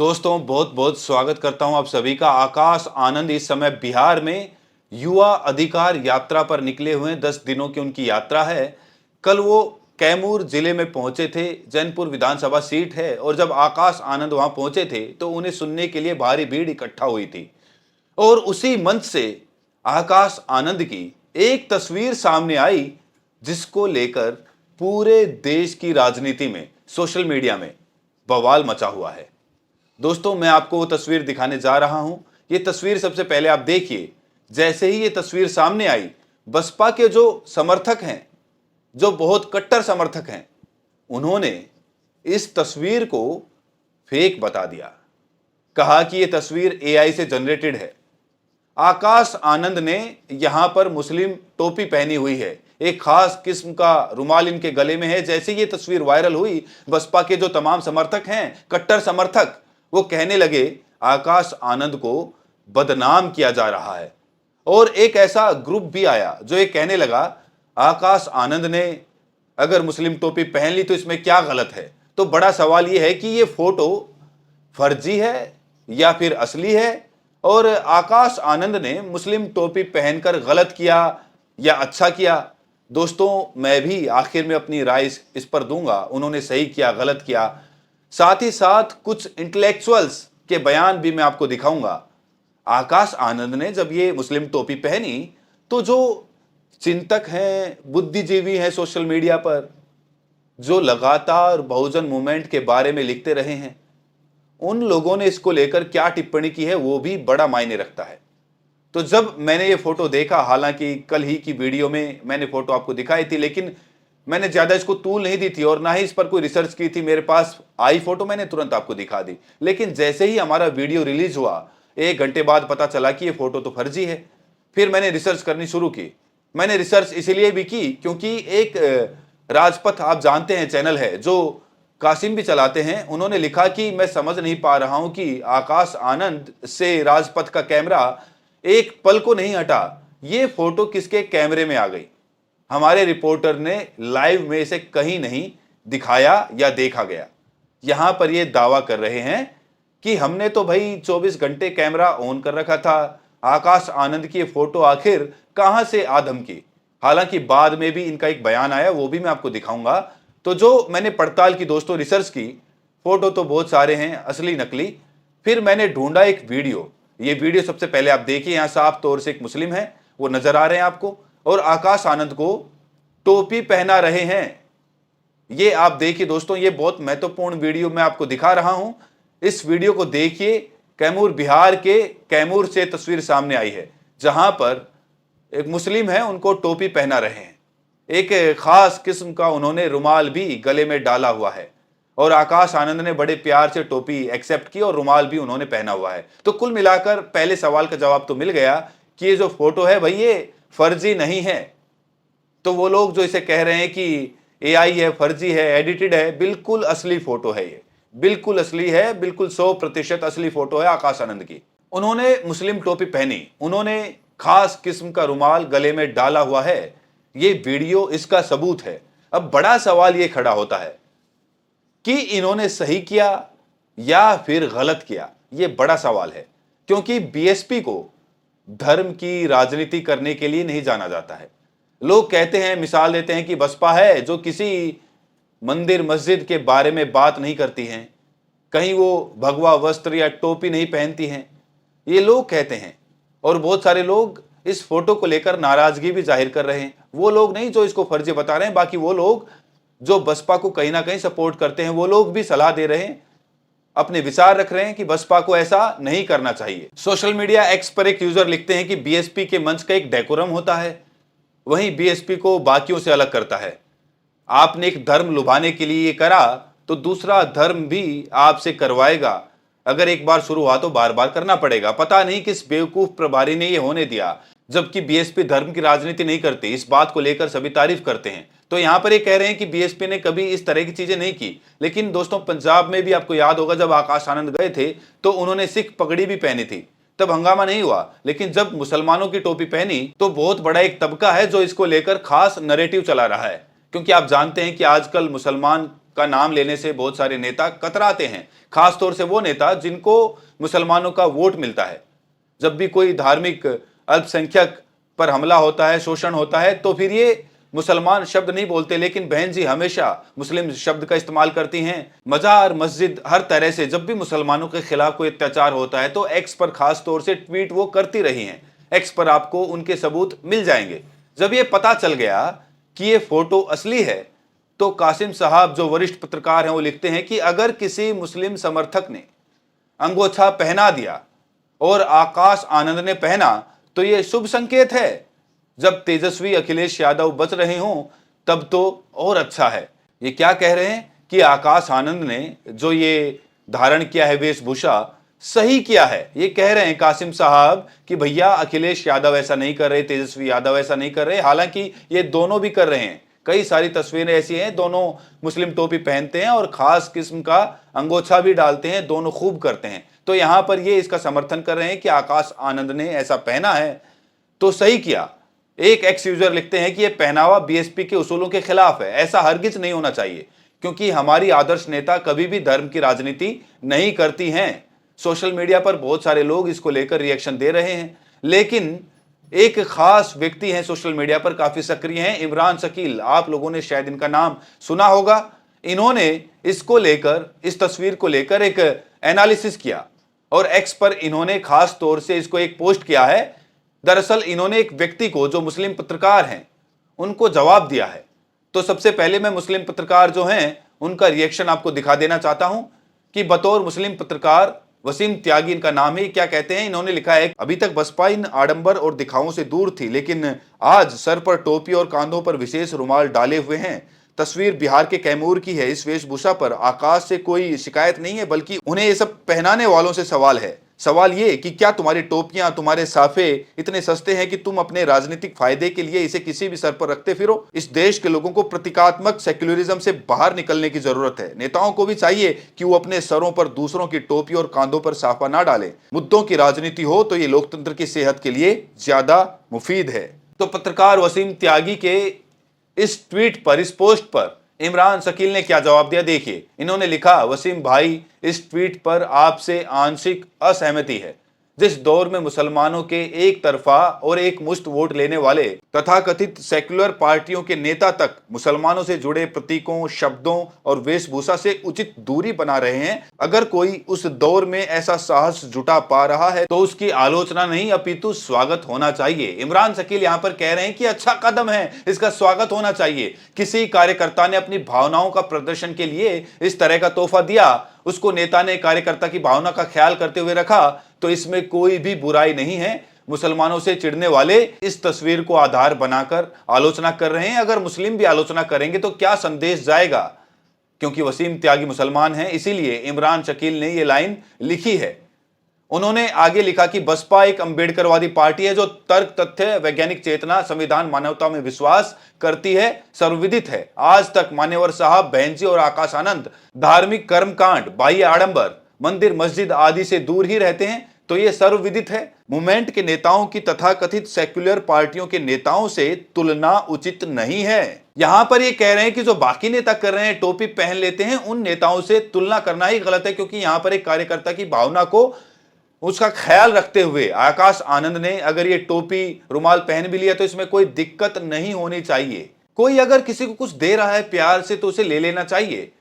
दोस्तों बहुत बहुत स्वागत करता हूं आप सभी का। आकाश आनंद इस समय बिहार में युवा अधिकार यात्रा पर निकले हुए हैं। 10 दिनों की उनकी यात्रा है। कल वो कैमूर जिले में पहुंचे थे। जैनपुर विधानसभा सीट है और जब आकाश आनंद वहां पहुंचे थे तो उन्हें सुनने के लिए भारी भीड़ इकट्ठा हुई थी और उसी मंच से आकाश आनंद की एक तस्वीर सामने आई जिसको लेकर पूरे देश की राजनीति में, सोशल मीडिया में बवाल मचा हुआ है। दोस्तों मैं आपको वो तस्वीर दिखाने जा रहा हूं। ये तस्वीर सबसे पहले आप देखिए। जैसे ही ये तस्वीर सामने आई, बसपा के जो समर्थक हैं, जो बहुत कट्टर समर्थक हैं, उन्होंने इस तस्वीर को फेक बता दिया। कहा कि ये तस्वीर एआई से जनरेटेड है। आकाश आनंद ने यहां पर मुस्लिम टोपी पहनी हुई है, एक खास किस्म का रुमाल इनके गले में है। जैसे ये तस्वीर वायरल हुई, बसपा के जो तमाम समर्थक हैं, कट्टर समर्थक, वो कहने लगे आकाश आनंद को बदनाम किया जा रहा है। और एक ऐसा ग्रुप भी आया जो ये कहने लगा आकाश आनंद ने अगर मुस्लिम टोपी पहन ली तो इसमें क्या गलत है। तो बड़ा सवाल ये है कि ये फोटो फर्जी है या फिर असली है, और आकाश आनंद ने मुस्लिम टोपी पहनकर गलत किया या अच्छा किया। दोस्तों मैं भी आखिर में अपनी राय इस पर दूंगा, उन्होंने सही किया गलत किया। साथ ही साथ कुछ इंटेलेक्चुअल्स के बयान भी मैं आपको दिखाऊंगा। आकाश आनंद ने जब ये मुस्लिम टोपी पहनी तो जो चिंतक हैं, बुद्धिजीवी हैं सोशल मीडिया पर, जो लगातार बहुजन मूवमेंट के बारे में लिखते रहे हैं, उन लोगों ने इसको लेकर क्या टिप्पणी की है वो भी बड़ा मायने रखता है। तो जब मैंने ये फोटो देखा, हालांकि कल ही की वीडियो में मैंने फोटो आपको दिखाई थी, लेकिन मैंने ज्यादा इसको तूल नहीं दी थी और ना ही इस पर कोई रिसर्च की थी। मेरे पास आई फोटो, मैंने तुरंत आपको दिखा दी। लेकिन जैसे ही हमारा वीडियो रिलीज हुआ, 1 घंटे बाद पता चला कि ये फोटो तो फर्जी है। फिर मैंने रिसर्च करनी शुरू की। मैंने रिसर्च इसलिए भी की क्योंकि एक राजपथ, आप जानते हैं, चैनल है जो कासिम भी चलाते हैं, उन्होंने लिखा कि मैं समझ नहीं पा रहा हूं कि आकाश आनंद से राजपथ का कैमरा एक पल को नहीं हटा, ये फोटो किसके कैमरे में आ गई। हमारे रिपोर्टर ने लाइव में इसे कहीं नहीं दिखाया या देखा गया। यहां पर ये दावा कर रहे हैं कि हमने तो भाई 24 घंटे कैमरा ऑन कर रखा था। आकाश आनंद की ये फोटो आखिर कहां से आ धमकी। हालांकि बाद में भी इनका एक बयान आया, वो भी मैं आपको दिखाऊंगा। तो जो मैंने पड़ताल की दोस्तों, रिसर्च की, फोटो तो बहुत सारे हैं असली नकली। फिर मैंने ढूंढा एक वीडियो। ये वीडियो सबसे पहले आप देखिए। यहां साफ तौर से एक मुस्लिम है, वो नजर आ रहे हैं आपको, और आकाश आनंद को टोपी पहना रहे हैं। ये आप देखिए दोस्तों, ये बहुत महत्वपूर्ण वीडियो मैं आपको दिखा रहा हूं। इस वीडियो को देखिए। कैमूर, बिहार के कैमूर से तस्वीर सामने आई है जहां पर एक मुस्लिम है, उनको टोपी पहना रहे हैं। एक खास किस्म का उन्होंने रुमाल भी गले में डाला हुआ है और आकाश आनंद ने बड़े प्यार से टोपी एक्सेप्ट की और रुमाल भी उन्होंने पहना हुआ है। तो कुल मिलाकर पहले सवाल का जवाब तो मिल गया कि ये जो फोटो है भाई ये फर्जी नहीं है। तो वो लोग जो इसे कह रहे हैं कि एआई है, फर्जी है, एडिटेड है, बिल्कुल असली फोटो है। ये बिल्कुल असली है, बिल्कुल 100% असली फोटो है आकाश आनंद की। उन्होंने मुस्लिम टोपी पहनी, उन्होंने खास किस्म का रुमाल गले में डाला हुआ है। ये वीडियो इसका सबूत है। अब बड़ा सवाल ये खड़ा होता है कि इन्होंने सही किया या फिर गलत किया। ये बड़ा सवाल है, क्योंकि बीएसपी को धर्म की राजनीति करने के लिए नहीं जाना जाता है। लोग कहते हैं, मिसाल देते हैं कि बसपा है जो किसी मंदिर मस्जिद के बारे में बात नहीं करती हैं, कहीं वो भगवा वस्त्र या टोपी नहीं पहनती हैं, ये लोग कहते हैं। और बहुत सारे लोग इस फोटो को लेकर नाराजगी भी जाहिर कर रहे हैं। वो लोग नहीं जो इसको फर्जी बता रहे हैं, बाकी वो लोग जो बसपा को कहीं ना कहीं सपोर्ट करते हैं, वो लोग भी सलाह दे रहे हैं, अपने विचार रख रहे हैं कि बसपा को ऐसा नहीं करना चाहिए। सोशल मीडिया एक्स पर एक यूजर लिखते हैं कि बीएसपी के मंच का एक डेकोरम होता है, वहीं बीएसपी को बाकियों से अलग करता है। आपने एक धर्म लुभाने के लिए ये करा तो दूसरा धर्म भी आपसे करवाएगा। अगर एक बार शुरू हुआ तो बार बार करना पड़ेगा। पता नहीं किस बेवकूफ प्रभारी ने ये होने दिया, जबकि बीएसपी धर्म की राजनीति नहीं करती। इस बात को लेकर सभी तारीफ करते हैं। तो यहां पर ये कह रहे हैं कि बीएसपी ने कभी इस तरह की चीजें नहीं की। लेकिन दोस्तों पंजाब में भी आपको याद होगा, जब आकाश आनंद गए थे तो उन्होंने सिख पगड़ी भी पहनी थी, तब हंगामा नहीं हुआ। लेकिन जब मुसलमानों की टोपी पहनी तो बहुत बड़ा एक तबका है जो इसको लेकर खास नैरेटिव चला रहा है। क्योंकि आप जानते हैं कि आजकल मुसलमान का नाम लेने से बहुत सारे नेता कतराते हैं, खासतौर से वो नेता जिनको मुसलमानों का वोट मिलता है। जब भी कोई धार्मिक अल्पसंख्यक पर हमला होता है, शोषण होता है, तो फिर ये मुसलमान शब्द नहीं बोलते, लेकिन बहन जी हमेशा मुस्लिम शब्द का इस्तेमाल करती हैं। मजार, मस्जिद, हर तरह से जब भी मुसलमानों के खिलाफ कोई अत्याचार होता है तो एक्स पर खास तौर से ट्वीट वो करती रही हैं। एक्स पर आपको उनके सबूत मिल जाएंगे। जब ये पता चल गया कि ये फोटो असली है, तो कासिम साहब जो वरिष्ठ पत्रकार हैं वो लिखते हैं कि अगर किसी मुस्लिम समर्थक ने अंगोछा पहना दिया और आकाश आनंद ने पहना तो ये शुभ संकेत है। जब तेजस्वी अखिलेश यादव बच रहे हों तब तो और अच्छा है। ये क्या कह रहे हैं कि आकाश आनंद ने जो ये धारण किया है वेशभूषा, सही किया है। ये कह रहे हैं कासिम साहब कि भैया अखिलेश यादव ऐसा नहीं कर रहे, तेजस्वी यादव ऐसा नहीं कर रहे, हालांकि ये दोनों भी कर रहे हैं। कई सारी तस्वीरें ऐसी हैं, दोनों मुस्लिम टोपी पहनते हैं और खास किस्म का अंगोछा भी डालते हैं, दोनों खूब करते हैं। तो यहां पर ये इसका समर्थन कर रहे हैं कि आकाश आनंद ने ऐसा पहना है तो सही किया। एक एक्स यूजर लिखते हैं कि यह पहनावा बीएसपी के उसूलों के खिलाफ है, ऐसा हरगिज नहीं होना चाहिए, क्योंकि हमारी आदर्श नेता कभी भी धर्म की राजनीति नहीं करती हैं। सोशल मीडिया पर बहुत सारे लोग इसको लेकर रिएक्शन दे रहे हैं, लेकिन एक खास व्यक्ति हैं सोशल मीडिया पर काफी सक्रिय हैं, इमरान शकील। आप लोगों ने शायद इनका नाम सुना होगा। इन्होंने इसको लेकर, इस तस्वीर को लेकर एक एनालिसिस किया और एक्स पर इन्होंने खास तौर से इसको एक पोस्ट किया है। दरअसल इन्होंने एक व्यक्ति को, जो मुस्लिम पत्रकार हैं, उनको जवाब दिया है। तो सबसे पहले मैं मुस्लिम पत्रकार जो हैं उनका रिएक्शन आपको दिखा देना चाहता हूं कि बतौर मुस्लिम पत्रकार वसीम त्यागी इनका नाम है, क्या कहते हैं। इन्होंने लिखा है, अभी तक बसपा इन आडंबर और दिखावों से दूर थी, लेकिन आज सर पर टोपी और कांधों पर विशेष रुमाल डाले हुए हैं। तस्वीर बिहार के कैमूर की है। इस वेशभूषा पर आकाश से कोई शिकायत नहीं है, बल्कि उन्हें ये सब पहनाने वालों से सवाल है। सवाल ये कि क्या तुम्हारी टोपियां, तुम्हारे साफे इतने सस्ते हैं कि तुम अपने राजनीतिक फायदे के लिए इसे किसी भी सर पर रखते फिरो? इस देश के लोगों को प्रतीकात्मक सेक्युलरिज्म से बाहर निकलने की जरूरत है। नेताओं को भी चाहिए कि वो अपने सरों पर दूसरों की टोपी और कांधों पर साफा ना डालें। मुद्दों की राजनीति हो तो ये लोकतंत्र की सेहत के लिए ज्यादा मुफीद है। तो पत्रकार वसीम त्यागी के इस ट्वीट पर, इस पोस्ट पर इमरान शकील ने क्या जवाब दिया, देखिए। इन्होंने लिखा, वसीम भाई, इस ट्वीट पर आपसे आंशिक असहमति है। जिस दौर में मुसलमानों के एक तरफा और एक मुश्त वोट लेने वाले तथाकथित सेक्युलर पार्टियों के नेता तक मुसलमानों से जुड़े प्रतीकों, शब्दों और वेशभूषा से उचित दूरी बना रहे हैं, अगर कोई उस दौर में ऐसा साहस जुटा पा रहा है तो उसकी आलोचना नहीं अपितु स्वागत होना चाहिए। इमरान शकील यहाँ पर कह रहे हैं कि अच्छा कदम है, इसका स्वागत होना चाहिए। किसी कार्यकर्ता ने अपनी भावनाओं का प्रदर्शन के लिए इस तरह का तोहफा दिया, उसको नेता ने कार्यकर्ता की भावना का ख्याल करते हुए रखा, तो इसमें कोई भी बुराई नहीं है। मुसलमानों से चिढ़ने वाले इस तस्वीर को आधार बनाकर आलोचना कर रहे हैं। अगर मुस्लिम भी आलोचना करेंगे तो क्या संदेश जाएगा? क्योंकि वसीम त्यागी मुसलमान हैं, इसीलिए इमरान शकील ने यह लाइन लिखी है। उन्होंने आगे लिखा कि बसपा एक अंबेडकरवादी पार्टी है जो तर्क, तथ्य, वैज्ञानिक चेतना, संविधान, मानवता में विश्वास करती है, सर्वविदित है। आज तक मान्यवर साहब, बहनजी और आकाश आनंद धार्मिक कर्मकांड, बाह्य आडंबर, मंदिर, मस्जिद आदि से दूर ही रहते हैं, तो ये सर्वविदित है। मूवमेंट के नेताओं की तथाकथित सेक्युलर पार्टियों के नेताओं से तुलना उचित नहीं है। यहां पर ये कह रहे हैं कि जो बाकी नेता कर रहे हैं, टोपी पहन लेते हैं, उन नेताओं से तुलना करना ही गलत है, क्योंकि यहां पर एक कार्यकर्ता की भावना को, उसका ख्याल रखते हुए आकाश आनंद ने अगर ये टोपी, रुमाल पहन भी लिया तो इसमें कोई दिक्कत नहीं होनी चाहिए। कोई अगर किसी को कुछ दे रहा है प्यार से तो उसे ले लेना चाहिए।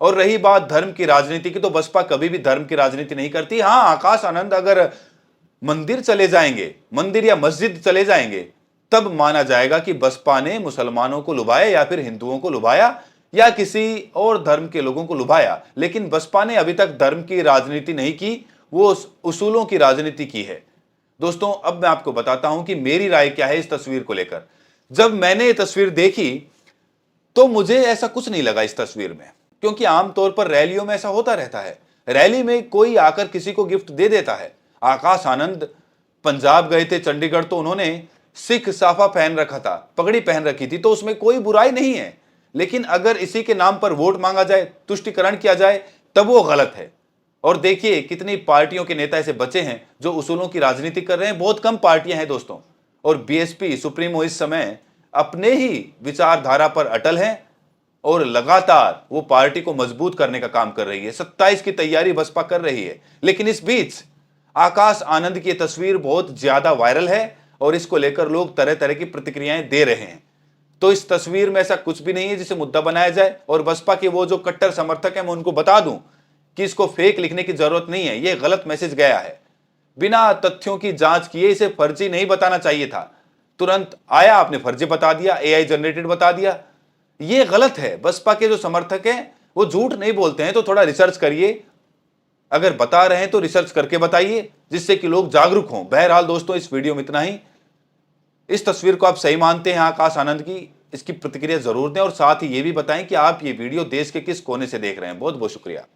और रही बात धर्म की राजनीति की, तो बसपा कभी भी धर्म की राजनीति नहीं करती। हां, आकाश आनंद अगर मंदिर चले जाएंगे, मंदिर या मस्जिद चले जाएंगे, तब माना जाएगा कि बसपा ने मुसलमानों को लुभाया या फिर हिंदुओं को लुभाया या किसी और धर्म के लोगों को लुभाया। लेकिन बसपा ने अभी तक धर्म की राजनीति नहीं की, वो उसूलों की राजनीति की है। दोस्तों, अब मैं आपको बताता हूं कि मेरी राय क्या है इस तस्वीर को लेकर। जब मैंने ये तस्वीर देखी तो मुझे ऐसा कुछ नहीं लगा इस तस्वीर में, क्योंकि आमतौर पर रैलियों में ऐसा होता रहता है। रैली में कोई आकर किसी को गिफ्ट दे देता है। आकाश आनंद पंजाब गए थे, चंडीगढ़, तो उन्होंने सिख साफा पहन रखा था, पगड़ी पहन रखी थी, तो उसमें कोई बुराई नहीं है। लेकिन अगर इसी के नाम पर वोट मांगा जाए, तुष्टिकरण किया जाए, तब वो गलत है। और देखिए कितनी पार्टियों के नेता ऐसे बचे हैं जो उसूलों की राजनीति कर रहे हैं। बहुत कम पार्टियां हैं दोस्तों, और बीएसपी सुप्रीमो इस समय अपने ही विचारधारा पर अटल हैं। और लगातार वो पार्टी को मजबूत करने का काम कर रही है। 27 की तैयारी बसपा कर रही है, लेकिन इस बीच आकाश आनंद की तस्वीर बहुत ज्यादा वायरल है और इसको लेकर लोग तरह तरह की प्रतिक्रियाएं दे रहे हैं। तो इस तस्वीर में ऐसा कुछ भी नहीं है जिसे मुद्दा बनाया जाए, और बसपा के वो जो कट्टर समर्थक हैं मैं उनको बता दूं कि इसको फेक लिखने की जरूरत नहीं है, ये गलत मैसेज गया है। बिना तथ्यों की जांच किए इसे फर्जी नहीं बताना चाहिए था। तुरंत आया, आपने फर्जी बता दिया, एआई जनरेटेड बता दिया। ये गलत है। बसपा के जो समर्थक हैं वो झूठ नहीं बोलते हैं, तो थोड़ा रिसर्च करिए। अगर बता रहे हैं तो रिसर्च करके बताइए, जिससे कि लोग जागरूक हों। बहरहाल दोस्तों, इस वीडियो में इतना ही। इस तस्वीर को आप सही मानते हैं आकाश आनंद की, इसकी प्रतिक्रिया जरूर दें और साथ ही ये भी बताएं कि आप ये वीडियो देश के किस कोने से देख रहे हैं। बहुत बहुत शुक्रिया।